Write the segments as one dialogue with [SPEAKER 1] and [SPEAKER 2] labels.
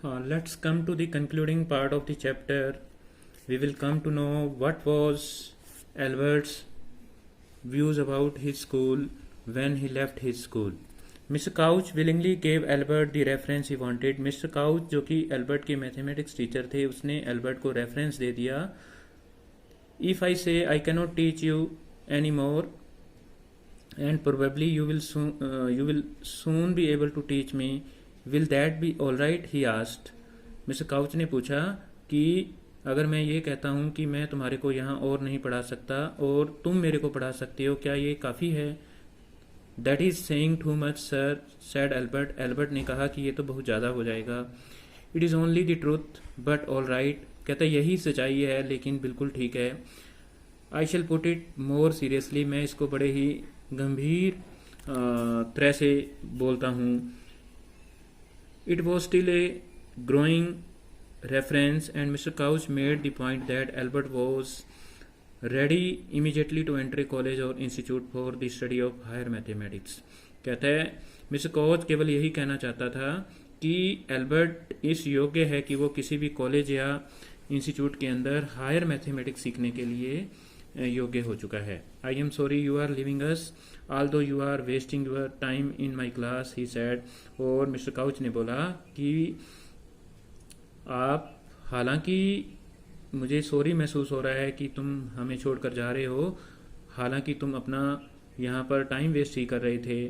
[SPEAKER 1] Let's come to the concluding part of the chapter. We will come to know what was Albert's views about his school when he left his school. Mr. Couch willingly gave Albert the reference he wanted. Mr. Couch जो कि Albert के mathematics teacher थे, उसने Albert को reference दे दिया. If I say I cannot teach you anymore and probably you will soon be able to teach me, will that be all right? He asked. Mr. Couch ने पूछा कि अगर मैं ये कहता हूँ कि मैं तुम्हारे को यहाँ और नहीं पढ़ा सकता और तुम मेरे को पढ़ा सकते हो, क्या ये काफ़ी है? That is saying too much, sir, said Albert. Albert ने कहा कि ये तो बहुत ज़्यादा हो जाएगा. It is only the truth, but all right. कहता यही सच्चाई है लेकिन बिल्कुल ठीक है. I shall put it more seriously. मैं इसको बड़े ही गंभीर तरह से बोलता हूँ. It was still a growing reference and Mr. Couch made the point that Albert was ready immediately to enter a college or institute for the study of higher mathematics. कहता है मिस्टर कोच केवल यही कहना चाहता था कि Albert इस योग्य है कि वो किसी भी कॉलेज या इंस्टीट्यूट के अंदर हायर मैथमेटिक्स सीखने के लिए योग्य हो चुका है. I am sorry you are leaving us although you are wasting your time in my class, he said. और मिस्टर काउच ने बोला कि आप, हालांकि मुझे सॉरी महसूस हो रहा है कि तुम हमें छोड़कर जा रहे हो, हालांकि तुम अपना यहाँ पर टाइम वेस्ट ही कर रहे थे.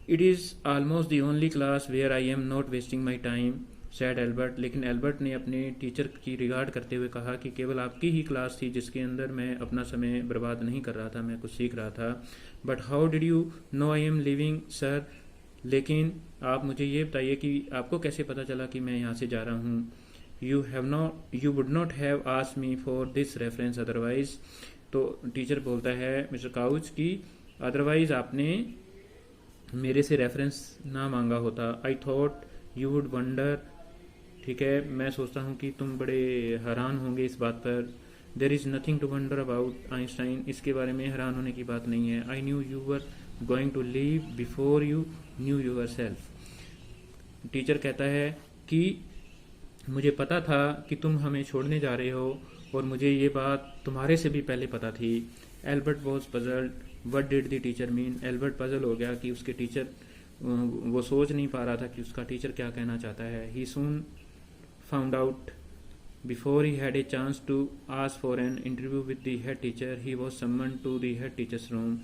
[SPEAKER 1] It is almost the only class where I am not wasting my time, said Albert. लेकिन एल्बर्ट ने अपने टीचर की रिगार्ड करते हुए कहा कि केवल आपकी ही क्लास थी जिसके अंदर मैं अपना समय बर्बाद नहीं कर रहा था, मैं कुछ सीख रहा था. But how did you know I am living, sir? लेकिन आप मुझे ये बताइए कि आपको कैसे पता चला कि मैं यहाँ से जा रहा हूँ. You would not have asked me for this reference otherwise. तो टीचर बोलता है मिस्टर काउच की अदरवाइज आपने मेरे से रेफरेंस ना मांगा होता. I thought you would wonder. ठीक है, मैं सोचता हूँ कि तुम बड़े हैरान होंगे इस बात पर. There is nothing to wonder about Einstein. इसके बारे में हैरान होने की बात नहीं है. I knew you were going to leave before you knew yourself. Teacher कहता है कि मुझे पता था कि तुम हमें छोड़ने जा रहे हो और मुझे ये बात तुम्हारे से भी पहले पता थी. Albert was puzzled. What did the teacher mean? Albert puzzle हो गया कि उसके टीचर, वो सोच नहीं पा रहा था कि उसका टीचर क्या कहना चाहता है. He soon found out before he had a chance to ask for an interview with the head teacher. He was summon to the head teacher's room.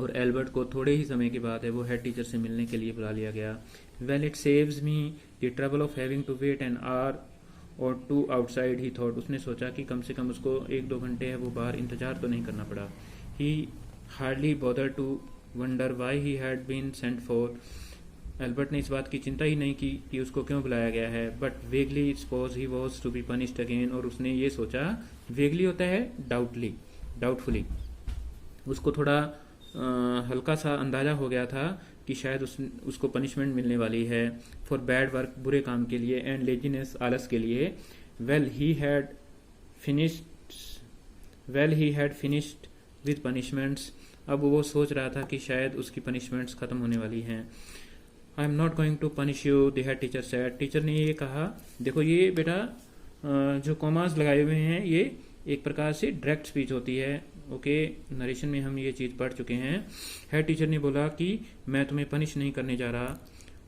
[SPEAKER 1] और एल्बर्ट को थोड़े ही समय के बाद है वो हेड टीचर से मिलने के लिए बुला लिया गया. Well it saves me the trouble of having to wait an hour और टू आउटसाइड, ही थॉट. उसने सोचा कि कम से कम उसको 1-2 घंटे है वो बाहर इंतजार तो नहीं करना पड़ा. He hardly bother to wonder why he had been sent for. Albert ने इस बात की चिंता ही नहीं की कि उसको क्यों बुलाया गया है. But vaguely suppose he was to be punished again. और उसने ये सोचा, वेगली होता है डाउटफुली. उसको थोड़ा हल्का सा अंदाजा हो गया था कि शायद उसको पनिशमेंट मिलने वाली है फॉर बैड वर्क, बुरे काम के लिए, एंड लेजीनेस, आलस के लिए. Well he had finished with punishments. अब वो सोच रहा था कि शायद उसकी पनिशमेंट्स खत्म होने वाली हैं. I am not going to punish you, the head teacher said. Teacher ने ये कहा, देखो ये बेटा जो कॉमास लगाए हुए हैं ये एक प्रकार से डायरेक्ट स्पीच होती है. ओके, नरेशन में हम ये चीज़ पढ़ चुके हैं. हेड टीचर ने बोला कि मैं तुम्हें पनिश नहीं करने जा रहा.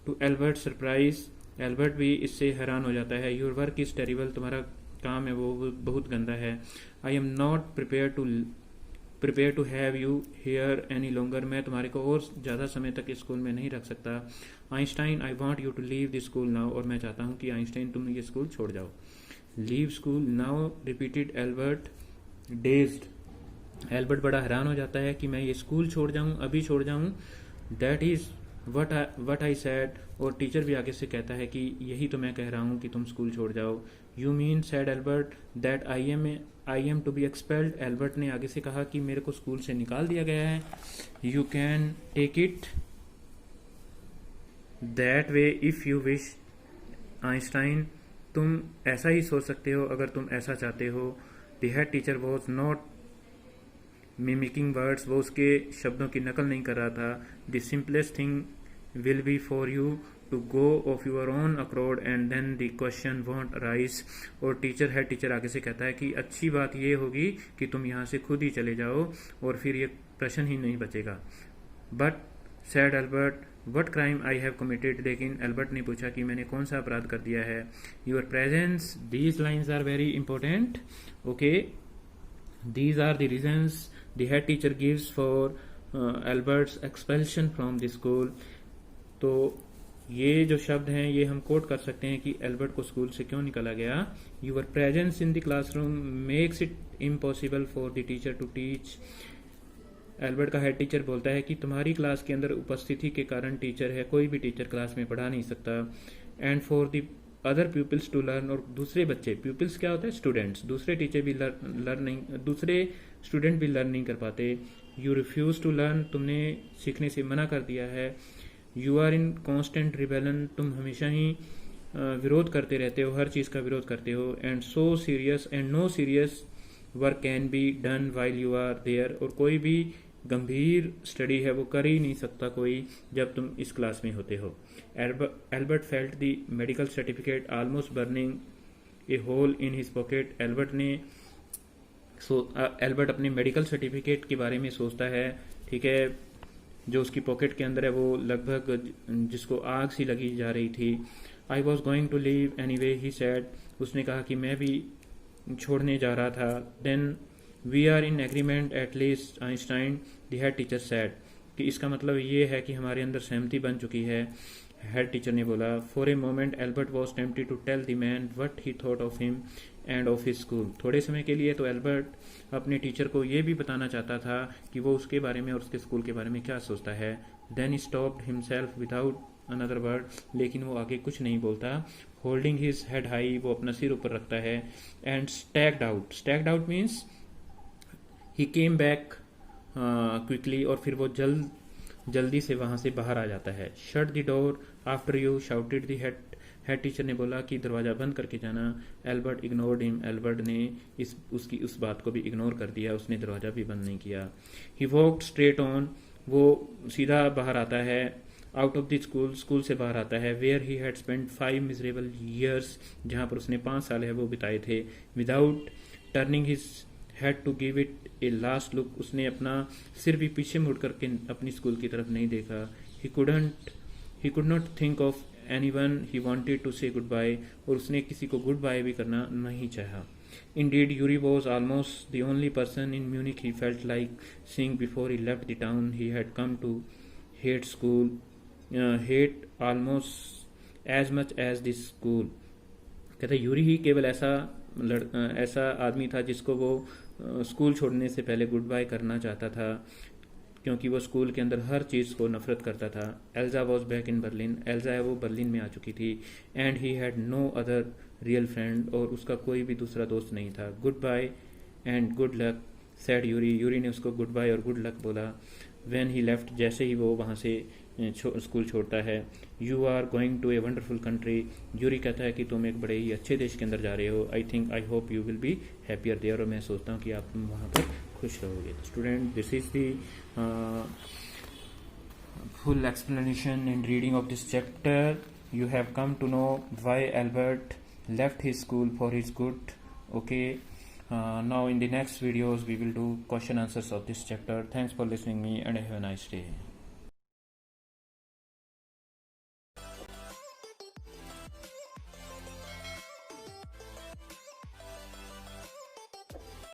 [SPEAKER 1] टू एल्बर्ट सरप्राइज, एल्बर्ट भी इससे हैरान हो जाता है. योर वर्क इज़ टेरिबल, तुम्हारा काम है वो बहुत गंदा है. I am not prepare to have you here any longer. मैं तुम्हारे को और ज़्यादा समय तक इस स्कूल में नहीं रख सकता. Einstein, I want you to leave the school now. और मैं चाहता हूँ कि आइंस्टाइन तुम ये स्कूल छोड़ जाओ. Leave school now, repeated Albert dazed. Albert बड़ा हैरान हो जाता है कि मैं ये स्कूल छोड़ जाऊं, अभी छोड़ जाऊं. That is what I sad. और टीचर भी आगे से कहता है कि यही तो मैं कह रहा हूं कि तुम स्कूल छोड़ जाओ. You mean, said Albert, that I am to be expelled. Albert ने आगे से कहा कि मेरे को स्कूल से निकाल दिया गया है. You can take it that way if you wish. Einstein, तुम ऐसा ही सोच सकते हो अगर तुम ऐसा चाहते हो. The head teacher was not mimicking words. वो उसके शब्दों की नकल नहीं कर रहा था. The simplest thing will be for you to go of your own accord and then the question won't arise। और टीचर आगे से कहता है कि अच्छी बात ये होगी कि तुम यहाँ से खुद ही चले जाओ और फिर ये प्रश्न ही नहीं बचेगा। But sad Albert what crime I have committed, लेकिन एल्बर्ट ने पूछा कि मैंने कौन सा अपराध कर दिया है। Your presence, these lines are very important, okay. These are the reasons the head teacher gives for Albert's expulsion from the school. तो ये जो शब्द हैं ये हम कोट कर सकते हैं कि एल्बर्ट को स्कूल से क्यों निकाला गया। Your presence in the classroom makes it impossible for the teacher to teach. Albert का हेड टीचर बोलता है कि तुम्हारी क्लास के अंदर उपस्थिति के कारण टीचर है, कोई भी टीचर क्लास में पढ़ा नहीं सकता। And for the other peoples to learn, और दूसरे बच्चे, पीपल्स क्या होता है, स्टूडेंट्स, दूसरे टीचर भी लर्न नहीं, दूसरे स्टूडेंट भी लर्न नहीं कर पाते। यू रिफ्यूज टू लर्न, तुमने सीखने से मना कर दिया है। You are in constant rebellion, तुम हमेशा ही विरोध करते रहते हो, हर चीज़ का विरोध करते हो। And so serious and no serious work can be done while you are there, और कोई भी गंभीर स्टडी है वो कर ही नहीं सकता कोई जब तुम इस क्लास में होते हो। Albert felt the medical certificate almost burning a hole in his pocket. Albert अपने मेडिकल सर्टिफिकेट के बारे में सोचता है, ठीक है, जो उसकी पॉकेट के अंदर है वो लगभग जिसको आग सी लगी जा रही थी। I was going to leave anyway, he said, उसने कहा कि मैं भी छोड़ने जा रहा था। Then we are in agreement at least, Einstein the head teacher said, कि इसका मतलब ये है कि हमारे अंदर सहमति बन चुकी है, हेड टीचर ने बोला। For a moment Albert was tempted to tell the man what he thought of him and of his school. थोड़े समय के लिए तो एल्बर्ट अपने टीचर को ये भी बताना चाहता था कि वो उसके बारे में और उसके स्कूल के बारे में क्या सोचता है। Then he stopped himself without another word, लेकिन वो आगे कुछ नहीं बोलता। होल्डिंग हिज हेड हाई, वो अपना सिर ऊपर रखता है। And staggered out means he came back quickly, और फिर वो जल्दी से वहां से बाहर आ जाता है। Shut the door after you, shouted the head teacher ने बोला कि दरवाजा बंद करके जाना। एल्बर्ट इग्नोर्ड हिम, एल्बर्ट ने उसकी उस बात को भी इग्नोर कर दिया, उसने दरवाजा भी बंद नहीं किया। ही वॉक्ड स्ट्रेट ऑन, वो सीधा बाहर आता है। आउट ऑफ द स्कूल से बाहर आता है। Where he had spent 5 miserable years, जहां पर उसने 5 साल है वो बिताए थे। Without turning his head to give it a last look, उसने अपना सिर भी पीछे मुड़ करके अपनी स्कूल की तरफ नहीं देखा। He could not think of anyone he wanted to say goodbye, और उसने किसी को गुड बाय भी करना नहीं चाहा। Indeed, Yuri was almost the only person in Munich he felt like seeing before he left the town. He had come to hate school, hate almost as much as this school. कहते Yuri ही केवल ऐसा आदमी था जिसको वो school छोड़ने से पहले गुड बाय करना चाहता था, क्योंकि वो स्कूल के अंदर हर चीज़ को नफरत करता था। Elsa was back in Berlin, Elsa है वो बर्लिन में आ चुकी थी। And he had no other real friend, और उसका कोई भी दूसरा दोस्त नहीं था। Goodbye and good luck said Yuri ने उसको गुड बाय और गुड लक बोला। व्हेन ही लेफ्ट, जैसे ही वो वहाँ से स्कूल छोड़ता है। You are going to a wonderful country, Yuri कहता है कि तुम एक बड़े ही अच्छे देश के अंदर जा रहे हो। I hope you will be happier there, और मैं सोचता हूँ कि आप वहाँ पर खुश रहोगे। Student, this is the full explanation and reading of this chapter. You have come to know why Albert left his school for his good. Okay, now in the next videos we will do question answers of this chapter. Thanks for listening me and have a nice day.